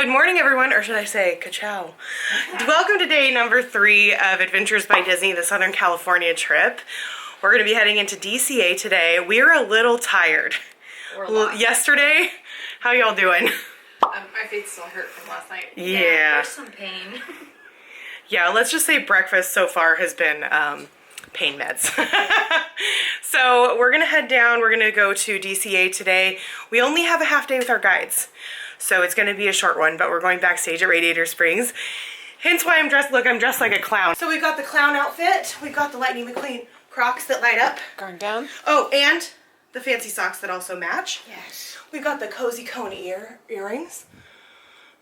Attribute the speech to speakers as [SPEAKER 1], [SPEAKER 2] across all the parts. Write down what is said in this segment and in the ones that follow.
[SPEAKER 1] Good morning, everyone, or should I say, ka-chow. Welcome to day number 3 of Adventures by Disney, the Southern California trip. We're going to be heading into DCA today. We're a little tired. Yesterday, how y'all doing?
[SPEAKER 2] My feet still hurt from last night.
[SPEAKER 1] Yeah.
[SPEAKER 2] There's some pain.
[SPEAKER 1] Yeah, let's just say breakfast so far has been pain meds. So we're going to head down. We're going to go to DCA today. We only have a half day with our guides, so it's going to be a short one, but we're going backstage at Radiator Springs. Hence why I'm dressed, look, I'm dressed like a clown. So we've got the clown outfit. We've got the Lightning McQueen Crocs that light up.
[SPEAKER 2] Going down.
[SPEAKER 1] Oh, and the fancy socks that also match.
[SPEAKER 2] Yes.
[SPEAKER 1] We've got the Cozy Cone earrings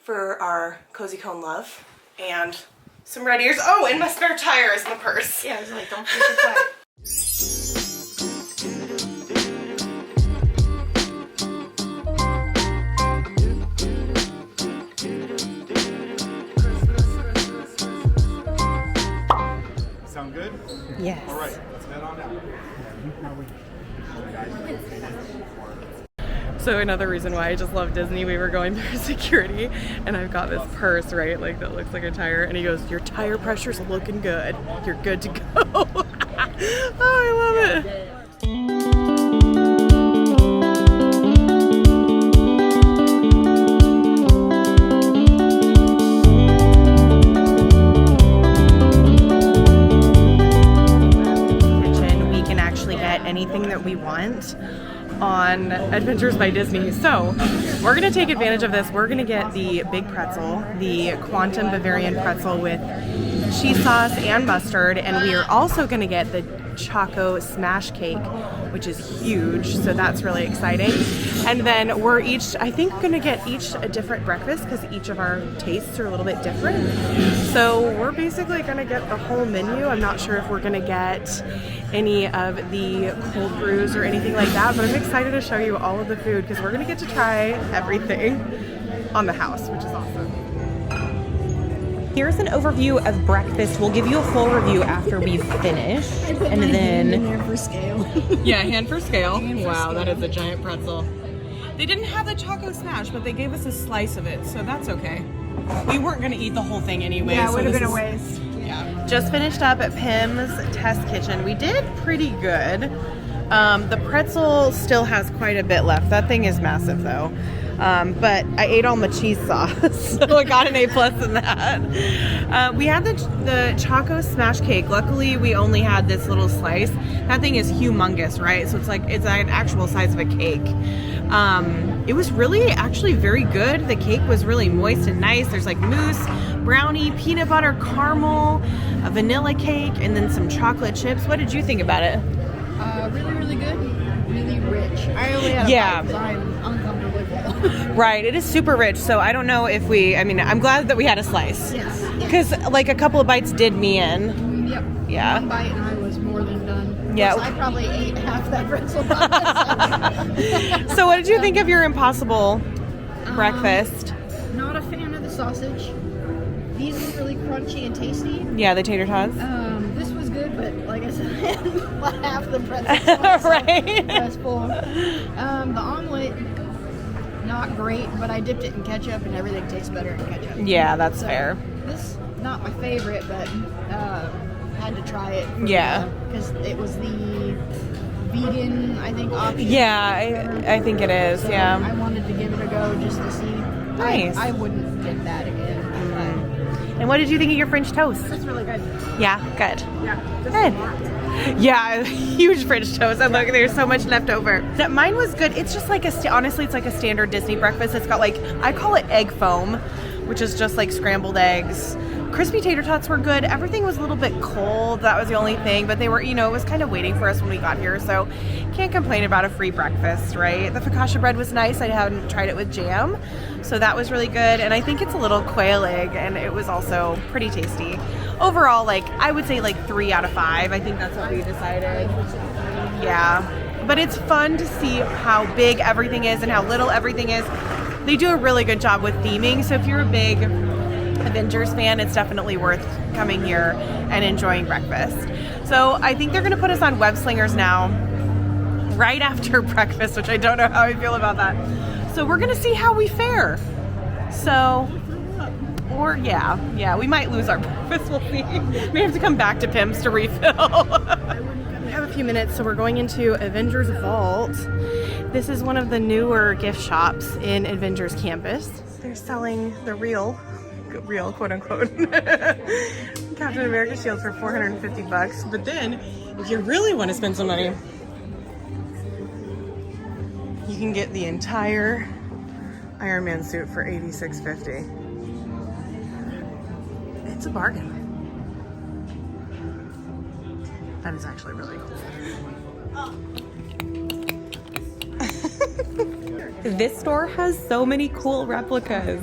[SPEAKER 1] for our Cozy Cone love. And some red ears. Oh, and my spare tire is in the purse.
[SPEAKER 2] Yeah, I was like, don't forget your tire.
[SPEAKER 3] Sound good?
[SPEAKER 1] Yes.
[SPEAKER 3] All right, let's head on out.
[SPEAKER 1] So another reason why I just love Disney, we were going through security and I've got this purse, right, like that looks like a tire, and he goes, your tire pressure's looking good. You're good to go. Oh, I love it. We can actually get anything that we want on Adventures by Disney. So we're gonna take advantage of this. We're gonna get the big pretzel, the Quantum Bavarian pretzel with cheese sauce and mustard, and we are also gonna get the Choco Smash Cake, which is huge, so that's really exciting. And then we're each, I think, gonna get each a different breakfast because each of our tastes are a little bit different. So we're basically gonna get the whole menu. I'm not sure if we're gonna get any of the cold brews or anything like that, but I'm excited to show you all of the food because we're gonna get to try everything on the house, which is awesome. Here's an overview of breakfast. We'll give you a full review after we've finished. And then
[SPEAKER 2] Hand for scale.
[SPEAKER 1] yeah, hand for scale. Wow, that is a giant pretzel. They didn't have the Choco Smash, but they gave us a slice of it, so that's okay. We weren't gonna eat the whole thing anyway.
[SPEAKER 2] Yeah, it
[SPEAKER 1] so
[SPEAKER 2] would have
[SPEAKER 1] this
[SPEAKER 2] been a
[SPEAKER 1] is-
[SPEAKER 2] waste.
[SPEAKER 1] Yeah. Just finished up at Pym's Test Kitchen. We did pretty good. The pretzel still has quite a bit left. That thing is massive though. But I ate all my cheese sauce, so I got an A+ in that. We had the Choco Smash Cake. Luckily, we only had this little slice. That thing is humongous, right? So it's like an actual size of a cake. It was really actually very good. The cake was really moist and nice. There's like mousse, brownie, peanut butter, caramel, a vanilla cake, and then some chocolate chips. What did you think about it?
[SPEAKER 2] Really, really good. Really rich. I only had a bite because I'm uncomfortably full.
[SPEAKER 1] Right, it is super rich, so I don't know if I'm glad that we had a slice.
[SPEAKER 2] Yes.
[SPEAKER 1] Because like a couple of bites did me in.
[SPEAKER 2] Yep.
[SPEAKER 1] Yeah.
[SPEAKER 2] One bite and I was more than done.
[SPEAKER 1] Yeah.
[SPEAKER 2] I probably ate half that pretzel by myself.
[SPEAKER 1] So what did you think of your Impossible breakfast?
[SPEAKER 2] Not a fan of the sausage. These are really crunchy and tasty.
[SPEAKER 1] Yeah, the tater tots.
[SPEAKER 2] This was good, but like I said, half the pretzel sauce.
[SPEAKER 1] Right.
[SPEAKER 2] I was full. The omelet, not great, but I dipped it in ketchup and everything tastes better in ketchup.
[SPEAKER 1] Yeah, that's
[SPEAKER 2] So,
[SPEAKER 1] fair.
[SPEAKER 2] This not my favorite, but had to try it.
[SPEAKER 1] Yeah.
[SPEAKER 2] Because it was the vegan, I think, option.
[SPEAKER 1] Yeah, I think it is,
[SPEAKER 2] So
[SPEAKER 1] yeah.
[SPEAKER 2] I wanted to give it a go just to see.
[SPEAKER 1] Nice.
[SPEAKER 2] I wouldn't get that again.
[SPEAKER 1] And what did you think of your French toast?
[SPEAKER 2] It's really good.
[SPEAKER 1] Yeah, good.
[SPEAKER 2] Yeah.
[SPEAKER 1] Good. Yeah, huge French toast. And look, there's so much left over. Mine was good. It's just like honestly, it's like a standard Disney breakfast. It's got like, I call it egg foam, which is just like scrambled eggs. Crispy tater tots were good. Everything was a little bit cold. That was the only thing, but they were, it was kind of waiting for us when we got here. So can't complain about a free breakfast, right? The focaccia bread was nice. I hadn't tried it with jam, so that was really good. And I think it's a little quail egg, and it was also pretty tasty. Overall, like, I would say like 3 out of 5. I think that's what we decided. Yeah, but it's fun to see how big everything is and how little everything is. They do a really good job with theming. So if you're a big Avengers fan, it's definitely worth coming here and enjoying breakfast. So I think they're going to put us on Web Slingers now, right after breakfast, which I don't know how I feel about that. So we're going to see how we fare. So, or yeah, we might lose our purpose. We'll see. We have to come back to Pym's to refill. We have a few minutes, so we're going into Avengers Vault. This is one of the newer gift shops in Avengers Campus. They're selling the real quote unquote Captain America shields for 450 bucks. But then, if you really want to spend some money, you can get the entire Iron Man suit for $86.50. It's a bargain. That is actually really cool. This store has so many cool replicas.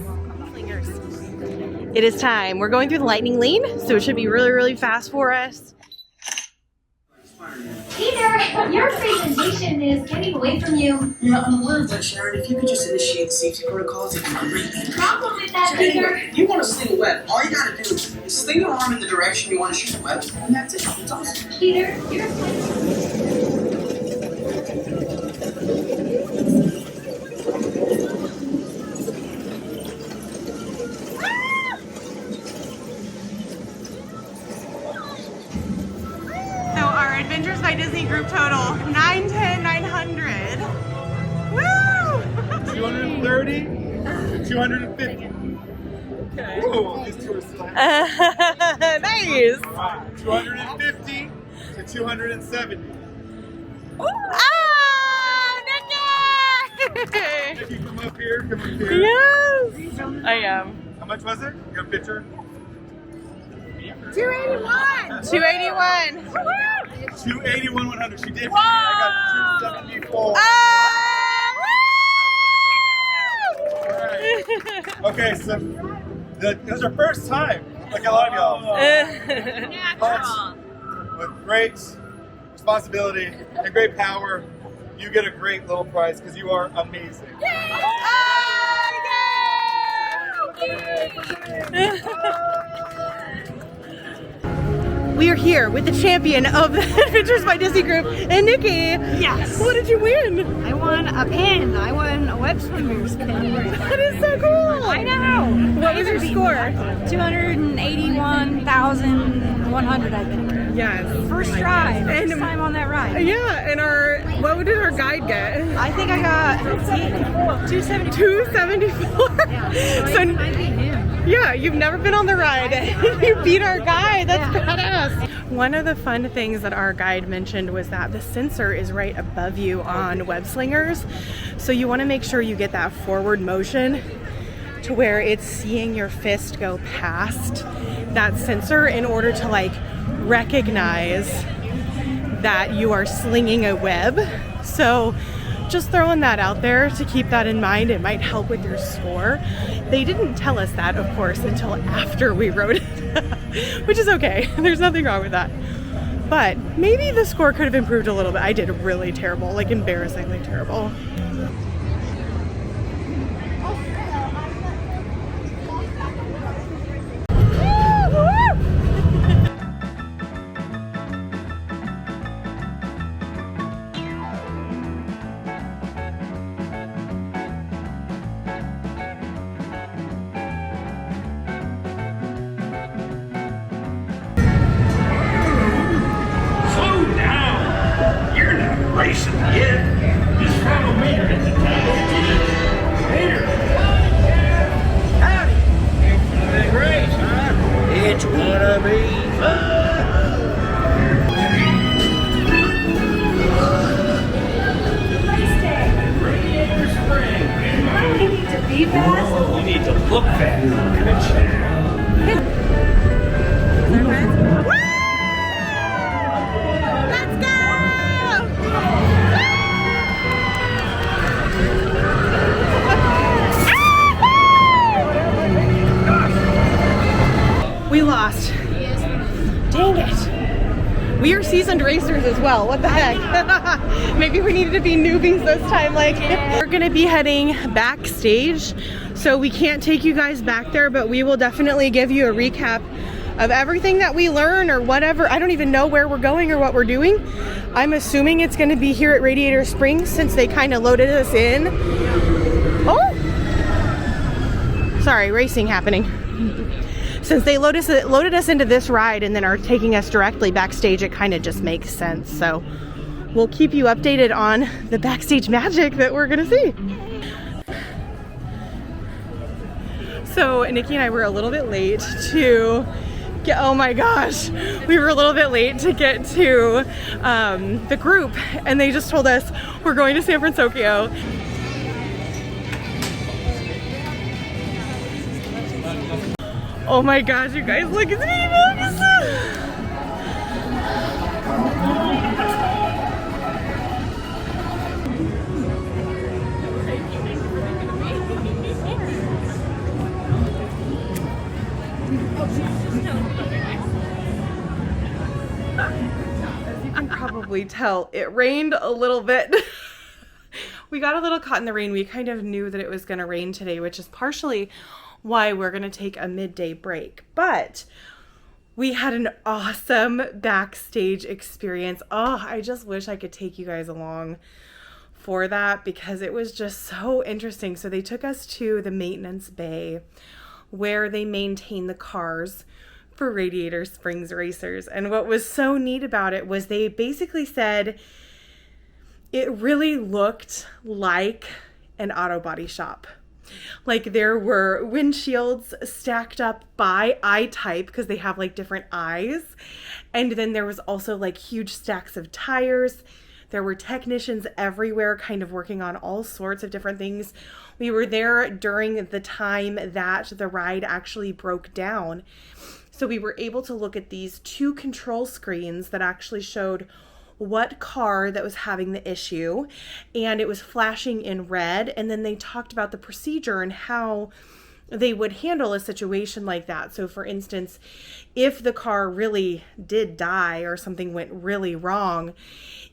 [SPEAKER 1] It is time. We're going through the lightning lane, so it should be really, really fast for us.
[SPEAKER 4] Peter, your presentation is getting away from you.
[SPEAKER 5] Yeah, I'm aware of that, Sharon. If you could just initiate the safety protocols, it'd be great.
[SPEAKER 4] No problem with that,
[SPEAKER 5] So
[SPEAKER 4] Peter.
[SPEAKER 5] anyway, you want to sling a web. All you gotta do is sling your arm in the direction you want to shoot the web, and that's it. It's awesome.
[SPEAKER 4] Peter, you're
[SPEAKER 1] So our Adventures by Disney group total, 910, 900. Woo!
[SPEAKER 3] 230 to 250. Okay. Whoa, these two are slack.
[SPEAKER 1] Nice.
[SPEAKER 3] Wow. 250 to 270.
[SPEAKER 1] Ah, Nikki!
[SPEAKER 3] Nikki, come up here. Come up here.
[SPEAKER 1] Yes, I am.
[SPEAKER 3] How much was it? You got a picture?
[SPEAKER 1] 281.
[SPEAKER 3] 281, 100. She did.
[SPEAKER 1] Whoa!
[SPEAKER 3] I got 274.
[SPEAKER 1] Ah!
[SPEAKER 3] Alright. Okay, so it was our first time, like a lot of y'all. But with great responsibility and great power, you get a great little prize because you are amazing.
[SPEAKER 1] We are here with the champion of the Adventures by Disney group, and Nikki. Yes. What did you win?
[SPEAKER 2] I won a pin. I won a web swingers pin.
[SPEAKER 1] That is so cool.
[SPEAKER 2] I know.
[SPEAKER 1] What was your score?
[SPEAKER 2] 281,100, I think.
[SPEAKER 1] Yes.
[SPEAKER 2] First try.
[SPEAKER 1] And-
[SPEAKER 2] First time on that ride.
[SPEAKER 1] Yeah, and what did our guide get?
[SPEAKER 2] I think I got 274.
[SPEAKER 1] 274.
[SPEAKER 2] Yeah.
[SPEAKER 1] So,
[SPEAKER 2] I beat him.
[SPEAKER 1] yeah, you've never been on the ride. You beat our guide. That's badass. One of the fun things that our guide mentioned was that the sensor is right above you on web slingers. So you want to make sure you get that forward motion to where it's seeing your fist go past that sensor in order to like recognize that you are slinging a web. So just throwing that out there to keep that in mind. It might help with your score. They didn't tell us that, of course, until after we wrote it, which is okay. There's nothing wrong with that. But maybe the score could have improved a little bit. I did really terrible, like embarrassingly terrible.
[SPEAKER 6] Slow down! You're not racing yet. Just follow me into town. Here. Howdy. Big race, huh? It's gonna be fun. Radiator Springs.
[SPEAKER 4] You need to be fast.
[SPEAKER 6] You need to look fast. Good shit.
[SPEAKER 1] Let's go! We lost. Dang it. We are seasoned racers as well. What the heck? Maybe we needed to be newbies this time. Like, we're gonna be heading backstage, so we can't take you guys back there, but we will definitely give you a recap of everything that we learn or whatever. I don't even know where we're going or what we're doing. I'm assuming it's gonna be here at Radiator Springs since they kind of loaded us in. Oh! sorry, racing happening. Since they loaded us into this ride and then are taking us directly backstage, it kind of just makes sense. So we'll keep you updated on the backstage magic that we're gonna see. So Nikki and I were a little bit late to get, oh my gosh, we were a little bit late to get to the group, and they just told us we're going to San Francisco. Oh my gosh, you guys, look at me. As you can probably tell, it rained a little bit. We got a little caught in the rain. We kind of knew that it was going to rain today, which is partially why we're going to take a midday break. But we had an awesome backstage experience. Oh, I just wish I could take you guys along for that because it was just so interesting. So they took us to the maintenance bay where they maintain the cars for Radiator Springs Racers. And what was so neat about it was they basically said it really looked like an auto body shop. Like there were windshields stacked up by eye type because they have like different eyes. And then there was also like huge stacks of tires. There were technicians everywhere kind of working on all sorts of different things. We were there during the time that the ride actually broke down. So we were able to look at these two control screens that actually showed what car that was having the issue, and it was flashing in red. And then they talked about the procedure and how they would handle a situation like that. So for instance, if the car really did die or something went really wrong,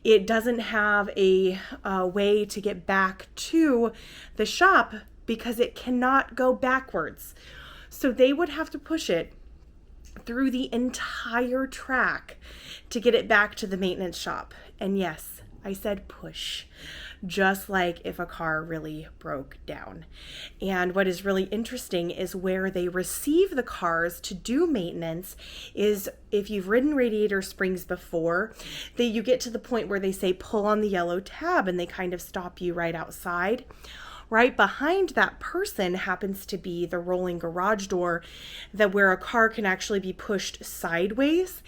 [SPEAKER 1] it doesn't have a way to get back to the shop because it cannot go backwards. So they would have to push it through the entire track to get it back to the maintenance shop. And yes, I said push, just like if a car really broke down. And what is really interesting is where they receive the cars to do maintenance is, if you've ridden Radiator Springs before, you get to the point where they say pull on the yellow tab and they kind of stop you right outside. Right behind that person happens to be the rolling garage door where a car can actually be pushed sideways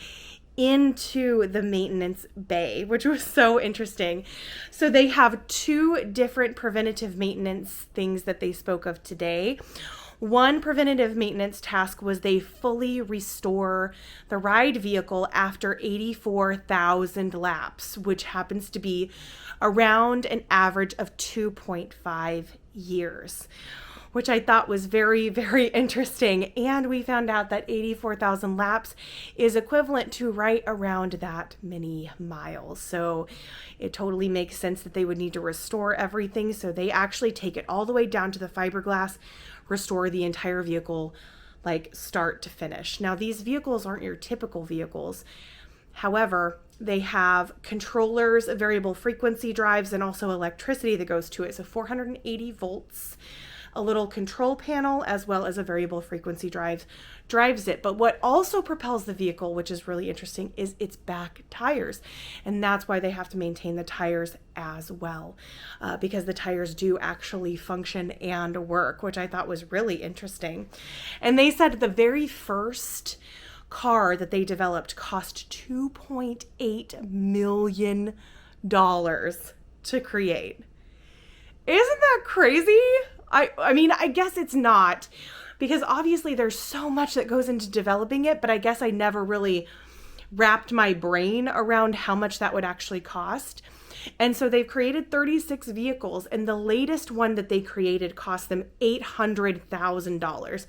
[SPEAKER 1] into the maintenance bay, which was so interesting. So they have two different preventative maintenance things that they spoke of today. One preventative maintenance task was they fully restore the ride vehicle after 84,000 laps, which happens to be around an average of 2.5 years, which I thought was very, very interesting. And we found out that 84,000 laps is equivalent to right around that many miles. So it totally makes sense that they would need to restore everything. So they actually take it all the way down to the fiberglass, restore the entire vehicle, like start to finish. Now, these vehicles aren't your typical vehicles. However, they have controllers, variable frequency drives, and also electricity that goes to it. So 480 volts, a little control panel, as well as a variable frequency drives it. But what also propels the vehicle, which is really interesting, is its back tires. And that's why they have to maintain the tires as well, because the tires do actually function and work, which I thought was really interesting. And they said the very first car that they developed cost $2.8 million to create. Isn't that crazy? I mean, I guess it's not, because obviously there's so much that goes into developing it, but I guess I never really wrapped my brain around how much that would actually cost. And so they've created 36 vehicles, and the latest one that they created cost them $800,000.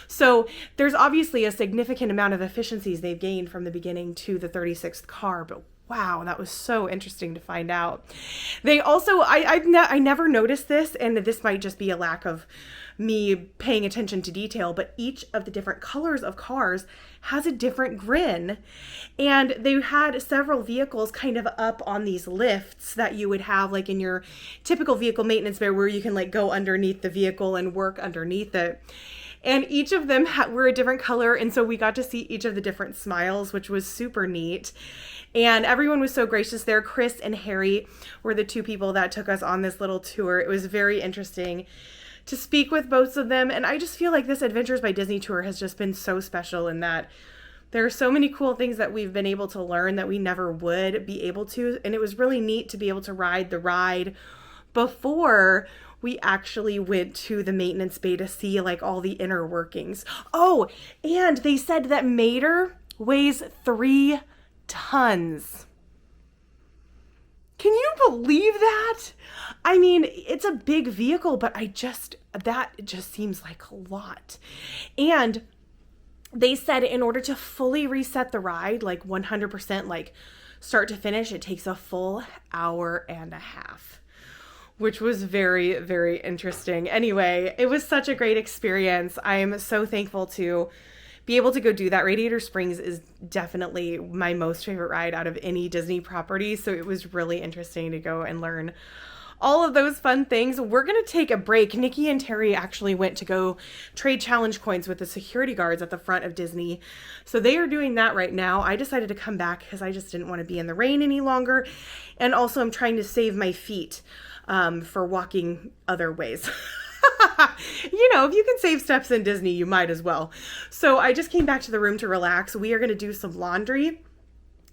[SPEAKER 1] So there's obviously a significant amount of efficiencies they've gained from the beginning to the 36th car, but wow, that was so interesting to find out. They also, I never noticed this, and this might just be a lack of me paying attention to detail, but each of the different colors of cars has a different grin. And they had several vehicles kind of up on these lifts that you would have like in your typical vehicle maintenance bay, where you can like go underneath the vehicle and work underneath it. And each of them were a different color. And so we got to see each of the different smiles, which was super neat. And everyone was so gracious there. Chris and Harry were the two people that took us on this little tour. It was very interesting to speak with both of them. And I just feel like this Adventures by Disney tour has just been so special in that there are so many cool things that we've been able to learn that we never would be able to. And it was really neat to be able to ride the ride before we actually went to the maintenance bay to see like all the inner workings. Oh, and they said that Mater weighs 3 tons. Can you believe that? I mean, it's a big vehicle, but that just seems like a lot. And they said in order to fully reset the ride, like 100%, like start to finish, it takes a full hour and a half. Which was very, very interesting. Anyway, it was such a great experience. I am so thankful to be able to go do that. Radiator Springs is definitely my most favorite ride out of any Disney property. So it was really interesting to go and learn all of those fun things. We're going to take a break. Nikki and Terry actually went to go trade challenge coins with the security guards at the front of Disney. So they are doing that right now. I decided to come back because I just didn't want to be in the rain any longer. And also I'm trying to save my feet for walking other ways. You know, if you can save steps in Disney, you might as well. So I just came back to the room to relax. We are going to do some laundry.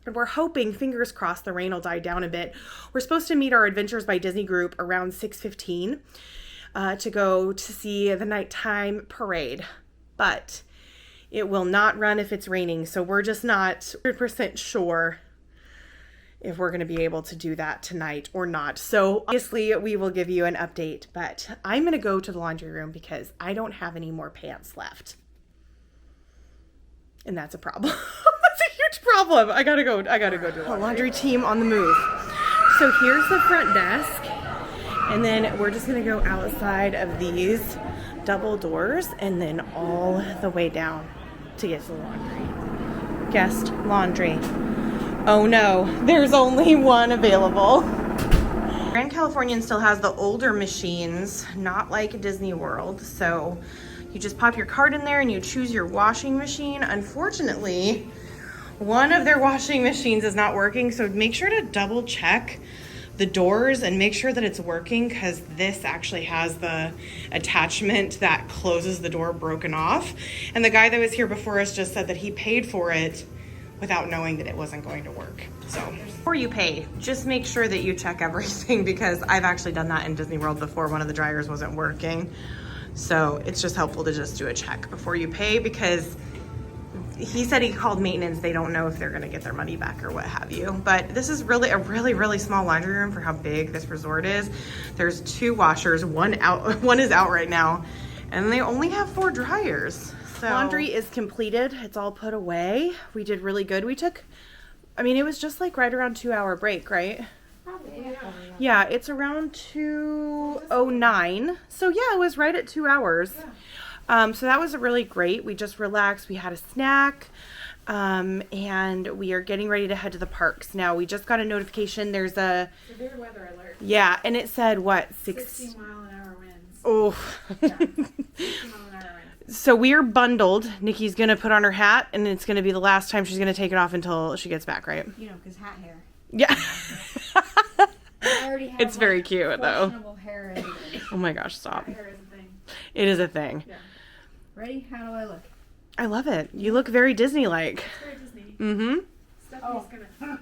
[SPEAKER 1] And we're hoping, fingers crossed, the rain will die down a bit. We're supposed to meet our Adventures by Disney group around 6:15 to go to see the nighttime parade. But it will not run if it's raining. So we're just not 100% sure if we're going to be able to do that tonight or not. So obviously we will give you an update, but I'm going to go to the laundry room because I don't have any more pants left. And that's a problem. That's a huge problem. I gotta go do the laundry team on the move. So here's the front desk. And then we're just gonna go outside of these double doors and then all the way down to get to the laundry. Guest laundry. Oh no, there's only one available. Grand Californian still has the older machines, not like Disney World. So you just pop your card in there and you choose your washing machine. Unfortunately, one of their washing machines is not working. So make sure to double check the doors and make sure that it's working, because this actually has the attachment that closes the door broken off. And the guy that was here before us just said that he paid for it without knowing that it wasn't going to work. So before you pay, just make sure that you check everything, because I've actually done that in Disney World before. One of the dryers wasn't working. So it's just helpful to just do a check before you pay, because he said he called maintenance. They don't know if they're going to get their money back or what have you. But this is really a really small laundry room for how big this resort is. There's 2 washers, one is out right now, and they only have 4 dryers. So laundry is completed. It's all put away. We did really good. We took, I mean, it was just like right around 2-hour break, right?
[SPEAKER 2] Probably.
[SPEAKER 1] Yeah, it's around 2:09. So yeah, it was right at 2 hours. Yeah. So that was really great. We just relaxed. We had a snack. And we are getting ready to head to the parks. Now, we just got a notification. There's a
[SPEAKER 7] severe weather alert.
[SPEAKER 1] Yeah, and it said what?
[SPEAKER 7] 60 mile an hour winds.
[SPEAKER 1] Oh.
[SPEAKER 7] Yeah, 60 mile an hour winds.
[SPEAKER 1] So we're bundled. Nikki's going to put on her hat, and it's going to be the last time she's going to take it off until she gets back, right?
[SPEAKER 2] You know, because hat hair.
[SPEAKER 1] Yeah.
[SPEAKER 2] I already have,
[SPEAKER 1] it's very cute, though.
[SPEAKER 2] questionable hair anyway.
[SPEAKER 1] Oh my gosh, stop.
[SPEAKER 7] Hair is a thing.
[SPEAKER 1] It is a thing.
[SPEAKER 7] Yeah.
[SPEAKER 2] Ready? How do I look?
[SPEAKER 1] I love it. You look very Disney-like.
[SPEAKER 7] It's very Disney.
[SPEAKER 1] Mm-hmm.
[SPEAKER 7] Stephanie's gonna.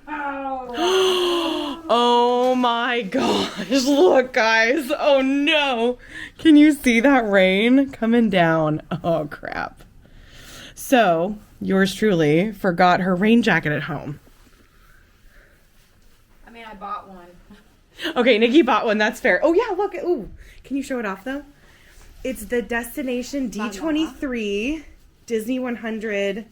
[SPEAKER 1] Oh my gosh. Look, guys. Oh no. Can you see that rain coming down? Oh crap. So, yours truly forgot her rain jacket at home.
[SPEAKER 2] I mean, I bought one.
[SPEAKER 1] Okay, Nikki bought one. That's fair. Oh yeah, look. Ooh. Can you show it off though? It's the Destination D23 Disney 100,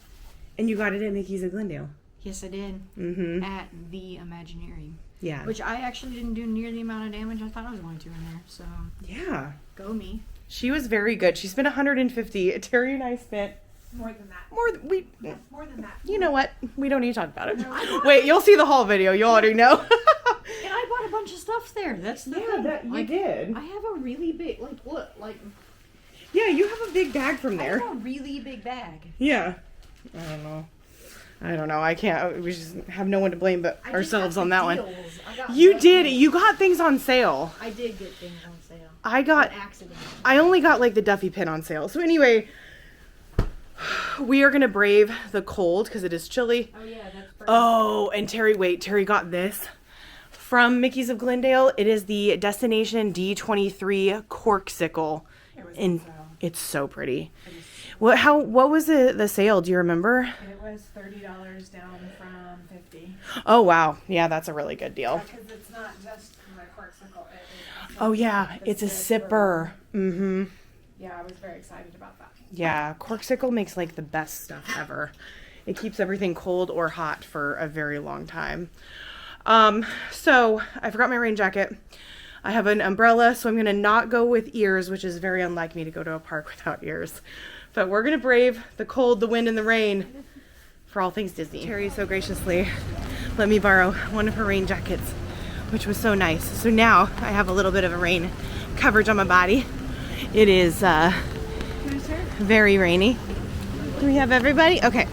[SPEAKER 1] and you got it at Nikki's at Glendale.
[SPEAKER 2] Yes, I did.
[SPEAKER 1] Mm-hmm.
[SPEAKER 2] At the Imagineering.
[SPEAKER 1] Yeah.
[SPEAKER 2] Which I actually didn't do near the amount of damage I thought I was going to in there. So,
[SPEAKER 1] yeah.
[SPEAKER 2] go me.
[SPEAKER 1] She was very good. She spent $150. Terry and I spent
[SPEAKER 7] More than that.
[SPEAKER 1] more.
[SPEAKER 7] More than that.
[SPEAKER 1] You know what? We don't need to talk about it. Wait, you'll see the haul video. You'll already know.
[SPEAKER 2] And I bought a bunch of stuff there. That's the thing.
[SPEAKER 1] you did.
[SPEAKER 2] I have a really big, like, look, like,
[SPEAKER 1] Yeah, you have a big bag from
[SPEAKER 2] I
[SPEAKER 1] there.
[SPEAKER 2] have a really big bag.
[SPEAKER 1] Yeah. I don't know. I can't. We just have no one to blame but ourselves on that one. You did. You got things on sale.
[SPEAKER 2] I did get things on sale.
[SPEAKER 1] I got.
[SPEAKER 2] On accident.
[SPEAKER 1] I only got like the Duffy pin on sale. So anyway, we are gonna brave the cold because it is chilly.
[SPEAKER 2] Oh yeah, that's perfect.
[SPEAKER 1] Oh, and Terry got this from Mickey's of Glendale. It is the Destination D23 Corksicle, and it's so pretty. What was the sale? Do you remember?
[SPEAKER 7] It was $30 down from $50.
[SPEAKER 1] Oh wow, yeah, that's a really good deal.
[SPEAKER 7] Because it's not just the corksicle.
[SPEAKER 1] Oh yeah, it's a sipper. Mm-hmm.
[SPEAKER 7] Yeah, I was very excited about that.
[SPEAKER 1] Yeah, Corksicle makes like the best stuff ever. It keeps everything cold or hot for a very long time. So I forgot my rain jacket. I have an umbrella, so I'm gonna not go with ears, which is very unlike me to go to a park without ears. But we're gonna brave the cold, the wind, and the rain for all things Disney. Terry so graciously let me borrow one of her rain jackets, which was so nice. So now I have a little bit of a rain coverage on my body. It is very rainy. Do we have everybody? Okay.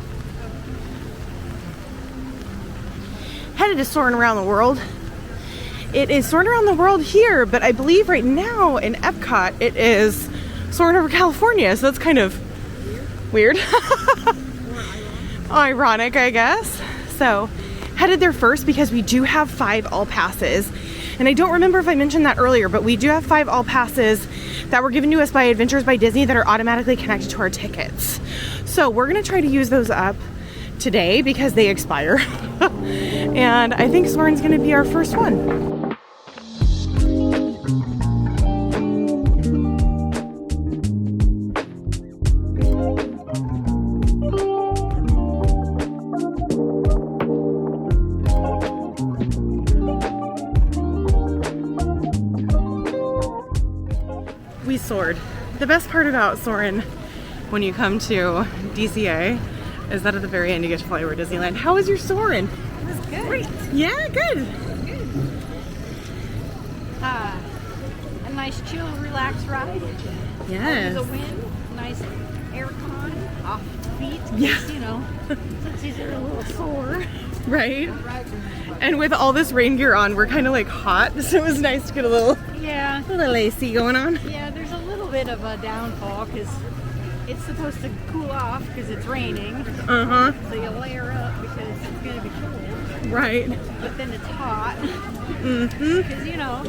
[SPEAKER 1] Headed to Soarin' Around the World. It is Soarin' Around the World here, but I believe right now in Epcot it is Soarin' over California, so that's kind of weird. Ironic, I guess. So headed there first because we do have 5 all passes. And I don't remember if I mentioned that earlier, but we do have 5 all passes that were given to us by Adventures by Disney that are automatically connected to our tickets. So we're gonna try to use those up today because they expire. And I think Soarin's gonna be our first one. We soared. The best part about Soarin' when you come to DCA is that at the very end you get to fly over Disneyland. How was your Soarin'?
[SPEAKER 2] It was good.
[SPEAKER 1] Great. Yeah, good.
[SPEAKER 2] A nice, chill, relaxed ride.
[SPEAKER 1] Yes.
[SPEAKER 2] The wind, nice aircon off feet.
[SPEAKER 1] Yeah.
[SPEAKER 2] You know, since they're a little sore.
[SPEAKER 1] Right. And with all this rain gear on, we're kind of like hot, so it was nice to get a little AC going on.
[SPEAKER 2] Yeah, there's a little bit of a downfall because it's supposed to cool off because it's raining.
[SPEAKER 1] Uh-huh.
[SPEAKER 2] So you layer up because it's going to be cold.
[SPEAKER 1] Right.
[SPEAKER 2] But then it's hot.
[SPEAKER 1] Mm-hmm.
[SPEAKER 2] Because, you know,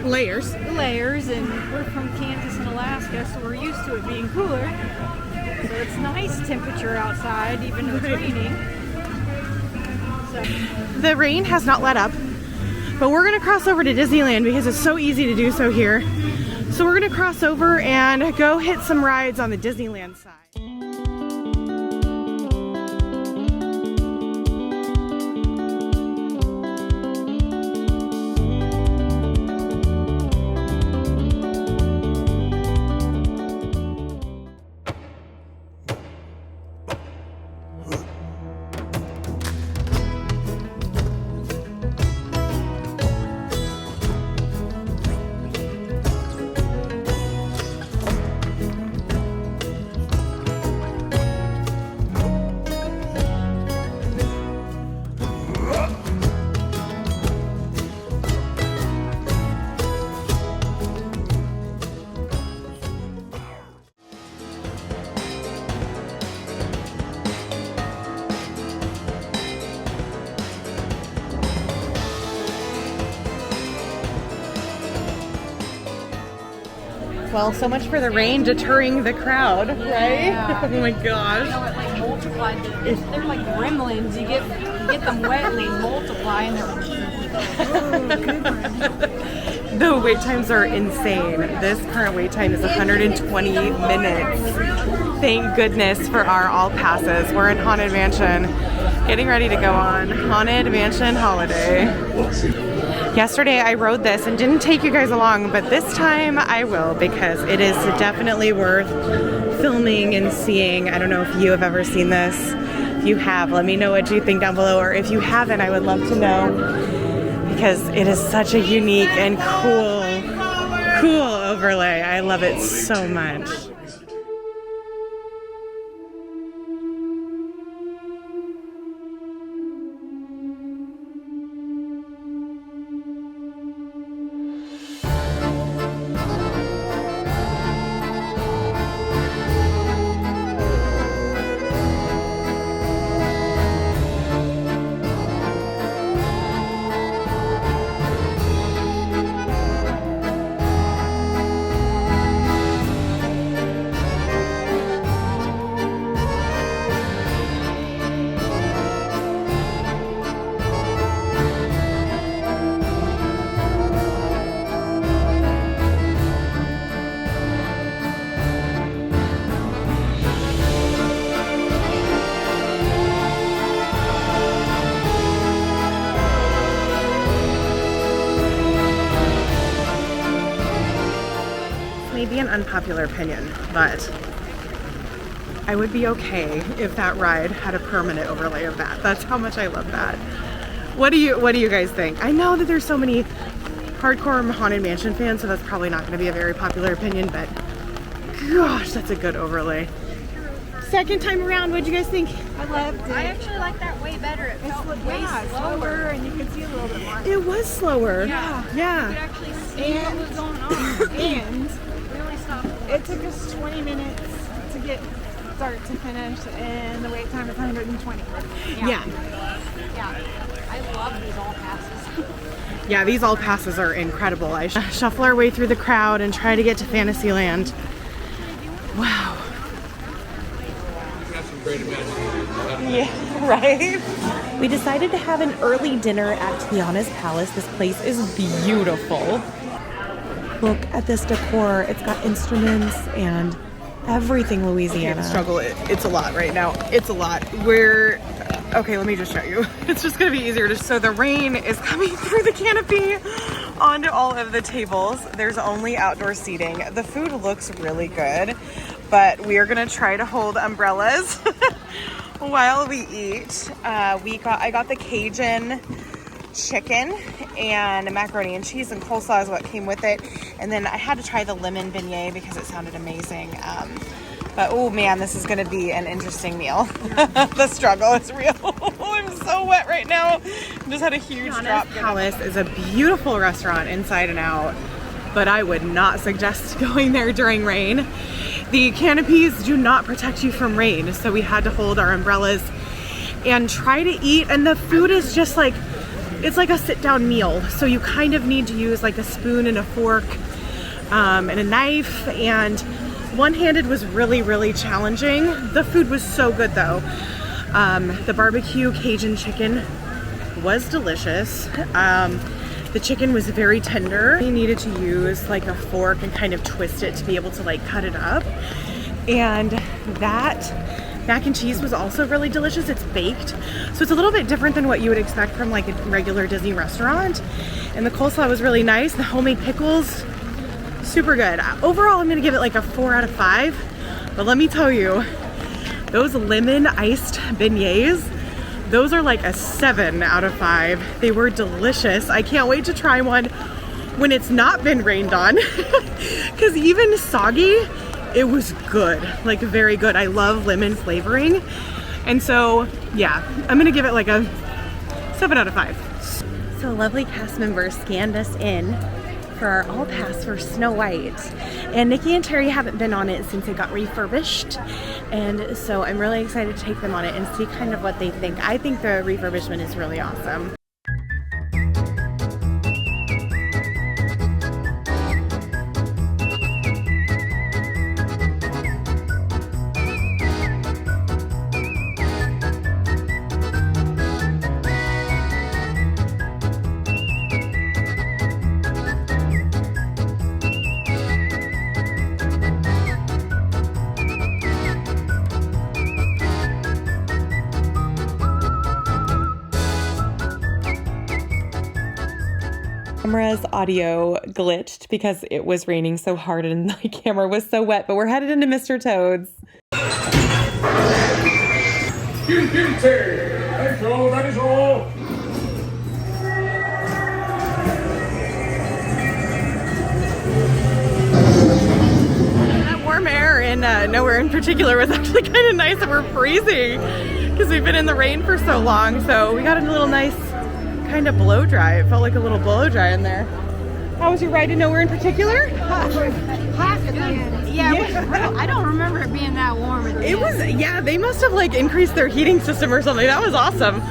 [SPEAKER 1] Layers.
[SPEAKER 2] layers, and we're from Kansas and Alaska, so we're used to it being cooler. So it's nice temperature outside, even though it's raining. So.
[SPEAKER 1] The rain has not let up, but we're going to cross over to Disneyland because it's so easy to do so here. So we're going to cross over and go hit some rides on the Disneyland side. Well, so much for the rain deterring the crowd, right?
[SPEAKER 2] Yeah.
[SPEAKER 1] Oh my gosh.
[SPEAKER 2] You know, it like multiplied. They're like gremlins. You get them wet and they multiply, and they're
[SPEAKER 1] The wait times are insane. This current wait time is 120 minutes. Thank goodness for our all passes. We're in Haunted Mansion, getting ready to go on Haunted Mansion Holiday. Yesterday I rode this and didn't take you guys along, but this time I will because it is definitely worth filming and seeing. I don't know if you have ever seen this. If you have, let me know what you think down below, or if you haven't, I would love to know because it is such a unique and cool overlay. I love it so much. Maybe an unpopular opinion, but I would be okay if that ride had a permanent overlay of that. That's how much I love that. What do you guys think? I know that there's so many hardcore Haunted Mansion fans, so that's probably not going to be a very popular opinion, but gosh, that's a good overlay. Second time around, what'd you guys think?
[SPEAKER 2] I loved it. I actually like that way better. It felt way slower, and you could see a little bit more.
[SPEAKER 1] It was slower.
[SPEAKER 2] Yeah.
[SPEAKER 1] Yeah.
[SPEAKER 2] You could actually see what was going on.
[SPEAKER 7] And
[SPEAKER 2] We only stopped.
[SPEAKER 7] it took us 20 minutes to get start to finish, and the wait time is 120.
[SPEAKER 1] Yeah.
[SPEAKER 2] Yeah. I love these all passes.
[SPEAKER 1] Yeah, these all passes are incredible. I shuffle our way through the crowd and try to get to Fantasyland. Wow. Yeah, right? We decided to have an early dinner at Tiana's Palace. This place is beautiful. Look at this decor. It's got instruments and everything Louisiana. Struggle. It's a lot right now. It's a lot. Okay, let me just show you. It's just gonna be easier to. So the rain is coming through the canopy onto all of the tables. There's only outdoor seating. The food looks really good, but we are gonna try to hold umbrellas while we eat. I got the Cajun chicken and macaroni and cheese and coleslaw is what came with it. And then I had to try the lemon beignet because it sounded amazing. But oh man, this is gonna be an interesting meal. The struggle is real. I'm so wet right now. Just had a huge drop. Palace is a beautiful restaurant inside and out, but I would not suggest going there during rain. The canopies do not protect you from rain, so we had to hold our umbrellas and try to eat, and the food is just like, it's like a sit-down meal, so you kind of need to use like a spoon and a fork and a knife, and one-handed was really challenging. The food was so good though. The barbecue Cajun chicken was delicious. The chicken was very tender. You needed to use like a fork and kind of twist it to be able to like cut it up. And that mac and cheese was also really delicious. It's baked, so it's a little bit different than what you would expect from like a regular Disney restaurant. And the coleslaw was really nice. The homemade pickles, super good. Overall, I'm gonna give it like a 4 out of 5. But let me tell you, those lemon iced beignets, those are like a 7 out of 5. They were delicious. I can't wait to try one when it's not been rained on. Because even soggy, it was good, like very good. I love lemon flavoring. And so, yeah, I'm gonna give it like a 7 out of 5. So a lovely cast member scanned us in for our all pass for Snow White. And Nikki and Terry haven't been on it since it got refurbished. And so I'm really excited to take them on it and see kind of what they think. I think the refurbishment is really awesome. camera's audio glitched because it was raining so hard and my camera was so wet, but we're headed into Mr. Toad's.
[SPEAKER 6] Pym Kitchen! That's all, that is all!
[SPEAKER 1] That warm air in Nowhere in Particular was actually kind of nice, and we're freezing because we've been in the rain for so long. So we got a little nice kind of blow dry. It felt like a little blow dry in there. How was your ride in Nowhere in Particular?
[SPEAKER 2] Hot at the end. Yeah, I don't remember it being that warm at the end.
[SPEAKER 1] It was, yeah, they must have like increased their heating system or something. That was awesome.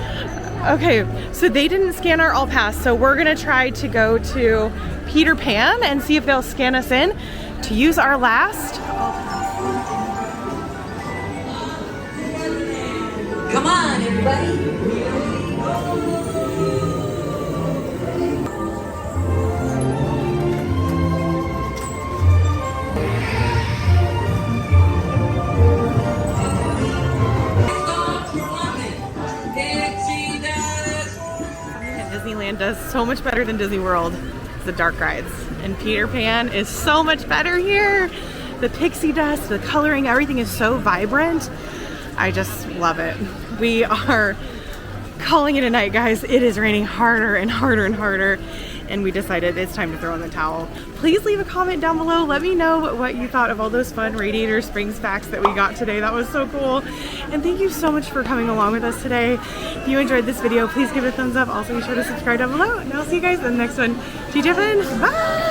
[SPEAKER 1] Okay, so they didn't scan our all pass, so we're gonna try to go to Peter Pan and see if they'll scan us in to use our last all pass.
[SPEAKER 8] Come on, everybody.
[SPEAKER 1] Disneyland does so much better than Disney World. The dark rides, and Peter Pan is so much better here. The pixie dust, the coloring, everything is so vibrant. I just love it. We are calling it a night, guys. It is raining harder and harder and harder, and we decided it's time to throw in the towel. Please leave a comment down below. Let me know what you thought of all those fun Radiator Springs facts that we got today. That was so cool. And thank you so much for coming along with us today. If you enjoyed this video, please give it a thumbs up. Also, be sure to subscribe down below, and I'll see you guys in the next one. GTFN, bye!